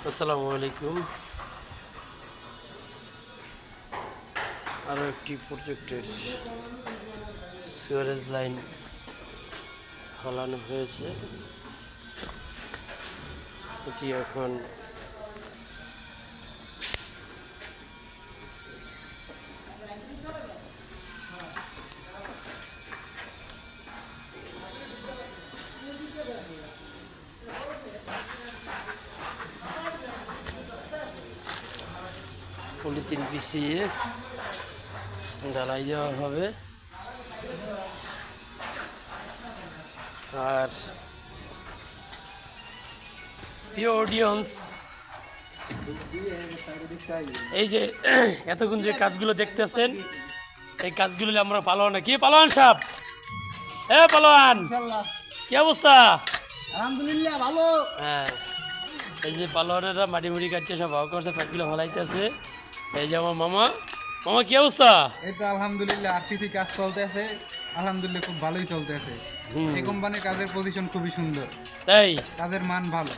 আসসালামু আলাইকুম। আরও একটি প্রজেক্টের সুয়ারেজ লাইন ফলানো হয়েছে। এটি এখন পলিথিন বিছিয়ে ঢালাই দেওয়া হবে। আর প্রিয় অডিয়েন্স, এই যে এতক্ষণ যে কাজগুলো দেখতেছেন, এই কাজগুলো আমরা পালোয়ান, কি পালোয়ান সাহেব, পালোয়ান কি অবস্থা? আলহামদুলিল্লাহ ভালো। হ্যাঁ, এই যে পালোয়ানেরা মাটি মুড়ি কাটছে, সব ভাগ করছে, প্যাকগুলো ফলাইতেছে। এই যে আমার মামা, মামা কি অবস্থা? এই তো আলহামদুলিল্লাহ আরসিসি কাজ চলতেছে, আলহামদুলিল্লাহ খুব ভালোই চলতেছে। এই কোম্পানির কাজের পজিশন খুবই সুন্দর, তাই কাজের মান ভালো।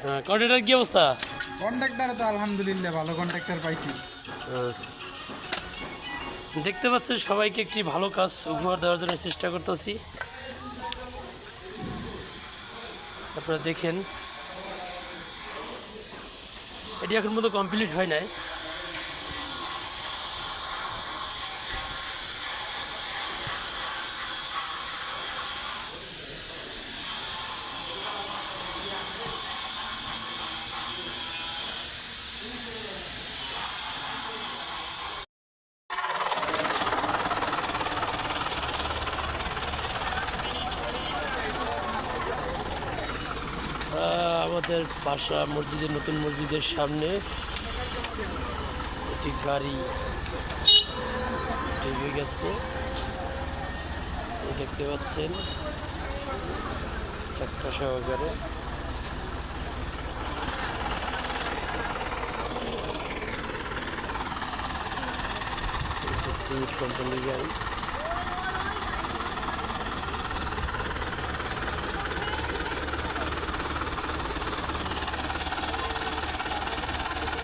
হ্যাঁ, কন্ট্রাক্টর কি অবস্থা? কন্ট্রাক্টর তো আলহামদুলিল্লাহ ভালো কন্ট্রাক্টর পাইছি। দেখতে পাচ্ছেন সবাইকে একটি ভালো কাজ উপহার দেওয়ার জন্য চেষ্টা করতেছি। আপনারা দেখেন, এটি এখন মতো কমপ্লিট হয় নাই। আমাদের বাসা মসজিদের, নতুন মসজিদের সামনে একটি গাড়ি ডুবে গেছে, দেখতে পাচ্ছেন চাক্কা সহকারে। সিমেন্ট কোম্পানির গাড়ি।